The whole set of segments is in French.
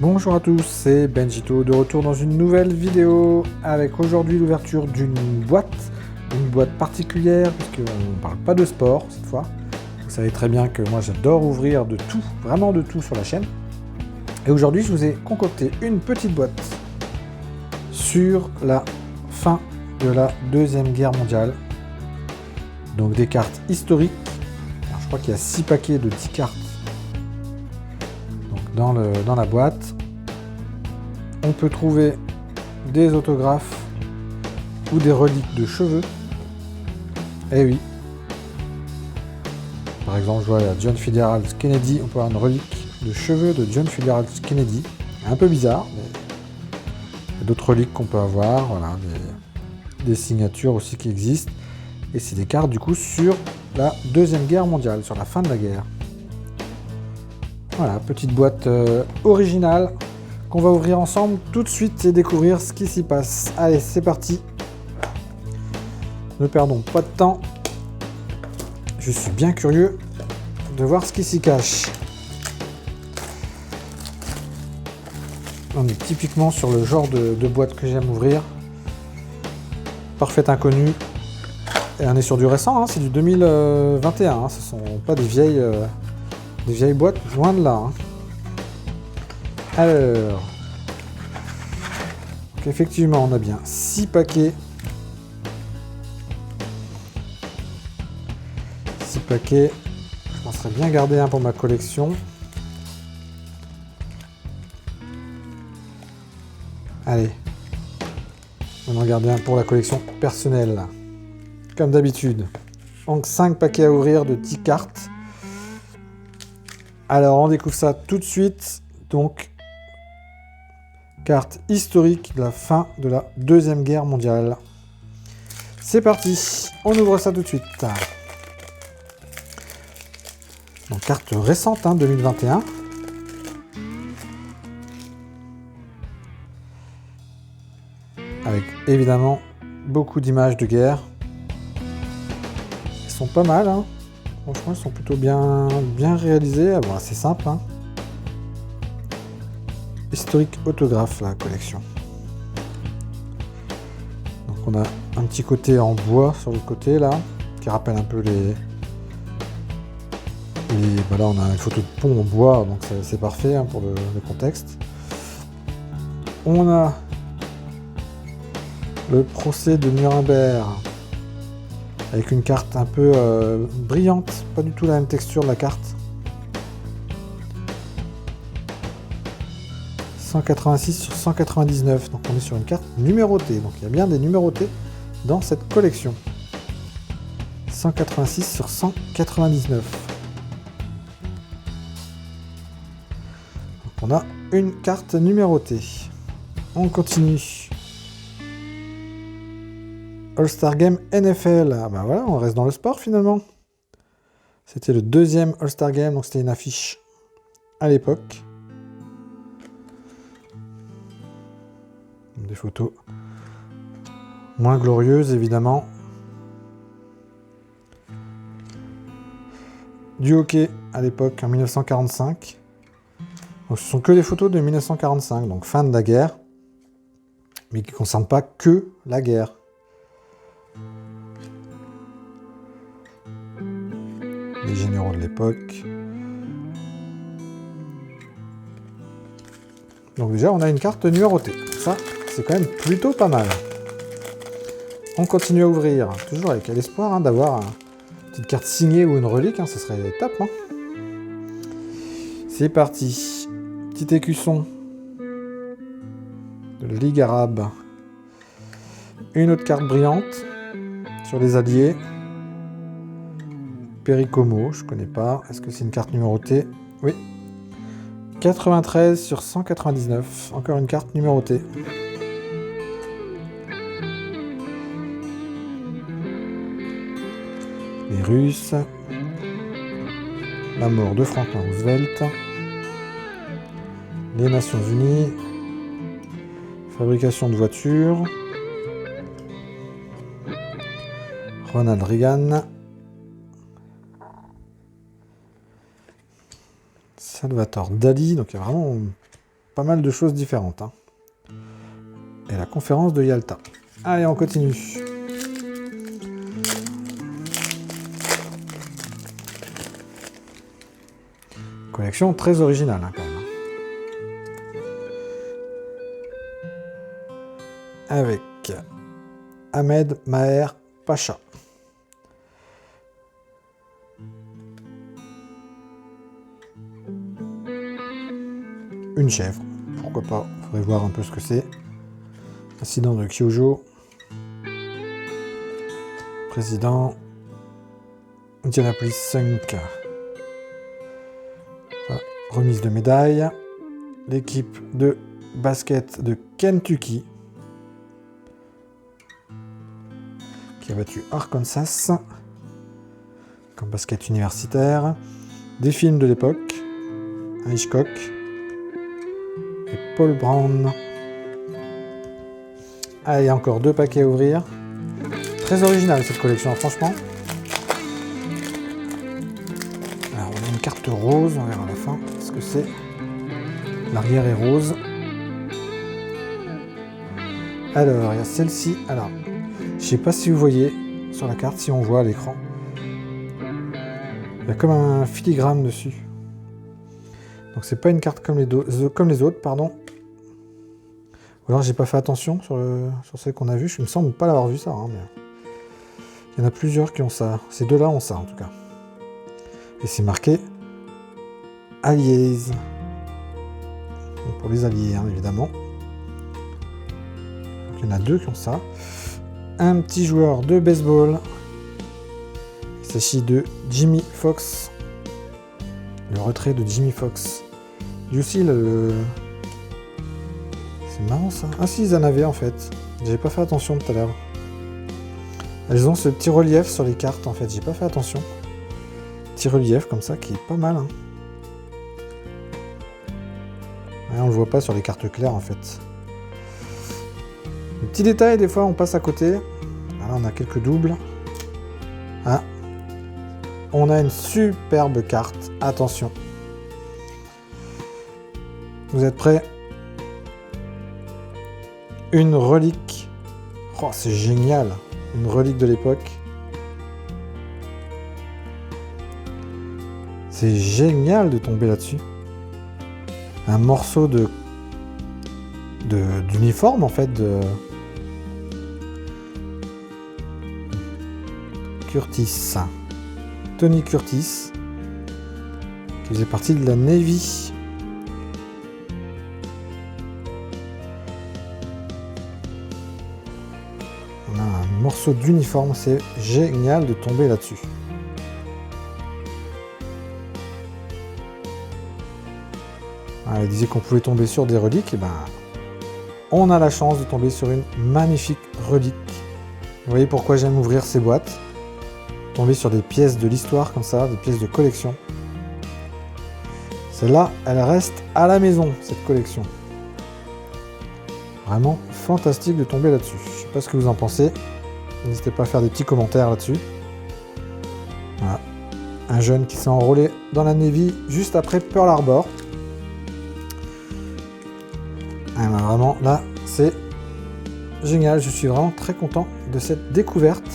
Bonjour à tous, c'est Benjito de retour dans une nouvelle vidéo avec aujourd'hui l'ouverture d'une boîte particulière puisqu'on ne parle pas de sport cette fois. Vous savez très bien que moi j'adore ouvrir de tout, vraiment de tout sur la chaîne. Et aujourd'hui je vous ai concocté une petite boîte sur la fin de la Deuxième Guerre mondiale. Donc des cartes historiques. Alors, je crois qu'il y a 6 paquets de 10 cartes donc, dans la boîte. On peut trouver des autographes ou des reliques de cheveux. Eh oui. Par exemple, je vois John Fitzgerald Kennedy. On peut avoir une relique de cheveux de John Fitzgerald Kennedy. Un peu bizarre, mais il y a d'autres reliques qu'on peut avoir. Voilà, des signatures aussi qui existent. Et c'est des cartes du coup sur la Deuxième Guerre mondiale, sur la fin de la guerre. Voilà, petite boîte originale qu'on va ouvrir ensemble tout de suite et découvrir ce qui s'y passe. Allez, c'est parti. Ne perdons pas de temps. Je suis bien curieux de voir ce qui s'y cache. On est typiquement sur le genre de boîte que j'aime ouvrir. Parfait inconnu. Et on est sur du récent, hein, c'est du 2021. Hein, ce ne sont pas des vieilles boîtes, loin de là. Hein. Alors, donc effectivement, on a bien 6 paquets. 6 paquets. Je m'en serais bien gardé un pour ma collection. Allez. On va en garder un pour la collection personnelle. Comme d'habitude. Donc 5 paquets à ouvrir de 10 cartes. Alors, on découvre ça tout de suite. Donc, carte historique de la fin de la Deuxième Guerre mondiale. C'est parti, on ouvre ça tout de suite. Donc carte récente, hein, 2021. Avec évidemment beaucoup d'images de guerre. Elles sont pas mal, hein. Franchement, elles sont plutôt bien réalisées. Bon, c'est simple, hein. Historique autographe, la collection. Donc on a un petit côté en bois sur le côté là, qui rappelle un peu les... Bah là on a une photo de pont en bois, donc c'est parfait, hein, pour le contexte. On a le procès de Nuremberg, avec une carte un peu brillante, pas du tout la même texture de la carte. 186 sur 199, donc on est sur une carte numérotée, donc il y a bien des numérotés dans cette collection. 186 sur 199. Donc on a une carte numérotée. On continue. All-Star Game NFL. Ah bah voilà, on reste dans le sport finalement. C'était le deuxième All-Star Game, donc c'était une affiche à l'époque. Des photos moins glorieuses évidemment. Du hockey à l'époque en 1945. Donc ce sont que des photos de 1945, donc fin de la guerre, mais qui ne concernent pas que la guerre. Les généraux de l'époque. Donc déjà on a une carte numérotée. Ça, c'est quand même plutôt pas mal. On continue à ouvrir, toujours avec l'espoir, hein, d'avoir une petite carte signée ou une relique, hein, ce serait top. Hein. C'est parti. Petit écusson de la Ligue arabe. Une autre carte brillante sur les alliés. Pericomo, je connais pas. Est-ce que c'est une carte numérotée? Oui. 93 sur 199. Encore une carte numérotée. Les Russes. La mort de Franklin Roosevelt. Les Nations Unies. Fabrication de voitures. Ronald Reagan. Salvatore Dali. Donc il y a vraiment pas mal de choses différentes. Hein. Et la conférence de Yalta. Allez, on continue. Collection très originale, hein, quand même. Avec Ahmed Maher Pacha. Une chèvre, pourquoi pas, faudrait voir un peu ce que c'est. Incident de Kyojo. Président Indianapolis Sunk. Voilà. Remise de médaille. L'équipe de basket de Kentucky qui a battu Arkansas comme basket universitaire. Des films de l'époque. Hitchcock et Paul Brown. Allez, encore 2 paquets à ouvrir. Très original cette collection, franchement. Alors, on a une carte rose, on verra à la fin ce que c'est. L'arrière est rose. Alors, il y a celle-ci. Alors, je sais pas si vous voyez sur la carte, si on voit à l'écran. Il y a comme un filigrane dessus. Donc c'est pas une carte comme les autres, pardon. Ou alors j'ai pas fait attention sur celle qu'on a vue. Je me semble pas l'avoir vu ça. Hein, mais... il y en a plusieurs qui ont ça. Ces deux-là ont ça en tout cas. Et c'est marqué Alliés. Donc, pour les alliés, hein, évidemment. Donc, il y en a 2 qui ont ça. Un petit joueur de baseball. Il s'agit de Jimmy Fox. Le retrait de Jimmy Fox. Aussi le... C'est marrant ça. Ah si, ils en avaient en fait. J'avais pas fait attention tout à l'heure. Elles ont ce petit relief sur les cartes en fait. J'ai pas fait attention. Petit relief comme ça qui est pas mal. Hein. Ouais, on le voit pas sur les cartes claires en fait. Les petits détails, des fois on passe à côté. Là on a quelques doubles. Ah. On a une superbe carte. Attention. Vous êtes prêts? Une relique. Oh, c'est génial. Une relique de l'époque. C'est génial de tomber là-dessus. Un morceau d'uniforme en fait de Curtis. Tony Curtis, qui faisait partie de la Navy. On a un morceau d'uniforme, c'est génial de tomber là-dessus. Elle disait qu'on pouvait tomber sur des reliques, et ben on a la chance de tomber sur une magnifique relique. Vous voyez pourquoi j'aime ouvrir ces boîtes. Tomber sur des pièces de l'histoire comme ça, des pièces de collection. Celle-là, elle reste à la maison, cette collection. Vraiment fantastique de tomber là-dessus. Je sais pas ce que vous en pensez. N'hésitez pas à faire des petits commentaires là-dessus. Voilà. Un jeune qui s'est enrôlé dans la Navy juste après Pearl Harbor. Ah ben vraiment, là, c'est génial. Je suis vraiment très content de cette découverte.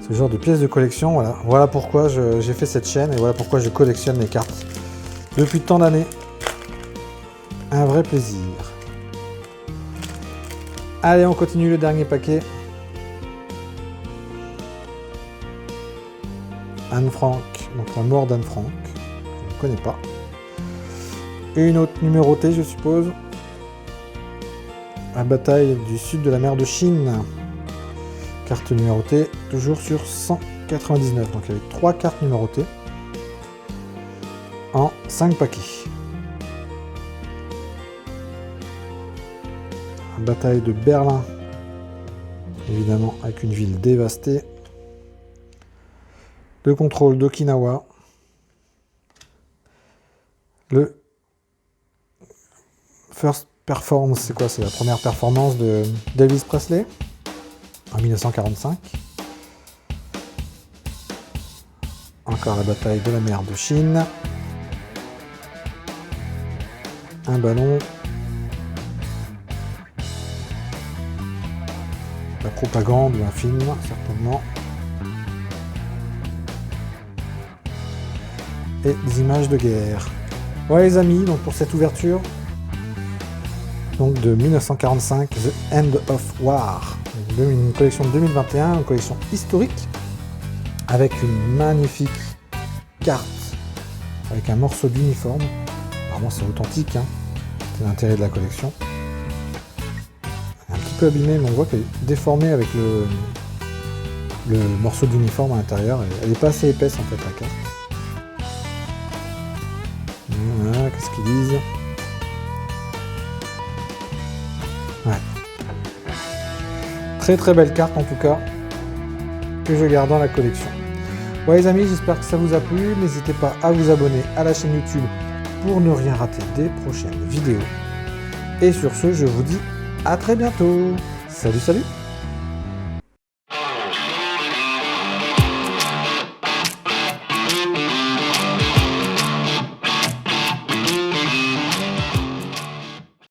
Ce genre de pièces de collection, voilà. Voilà pourquoi j'ai fait cette chaîne et voilà pourquoi je collectionne les cartes depuis tant d'années. Un vrai plaisir. Allez, on continue le dernier paquet. Anne Frank, donc la mort d'Anne Frank, je ne connais pas. Et une autre numérotée, je suppose. La bataille du sud de la mer de Chine. Carte numérotée, toujours sur 199. Donc il y avait 3 cartes numérotées en 5 paquets. La bataille de Berlin, évidemment avec une ville dévastée. Le contrôle d'Okinawa. Le First Performance, c'est quoi? C'est la première performance d'Elvis Presley en 1945. Encore la bataille de la mer de Chine. un ballon. La propagande ou un film, certainement. Et des images de guerre. Ouais les amis, donc pour cette ouverture, donc de 1945, The End of War, une collection de 2021, une collection historique, avec une magnifique carte, avec un morceau d'uniforme. Apparemment c'est authentique, hein. C'est l'intérêt de la collection. Un petit peu abîmée, mais on voit qu'elle est déformée avec le morceau d'uniforme à l'intérieur. Elle n'est pas assez épaisse en fait la carte. Voilà, qu'est-ce qu'ils disent? Ouais. Très très belle carte en tout cas, que je garde dans la collection. Ouais les amis, j'espère que ça vous a plu. N'hésitez pas à vous abonner à la chaîne YouTube pour ne rien rater des prochaines vidéos. Et sur ce, je vous dis à très bientôt. Salut salut!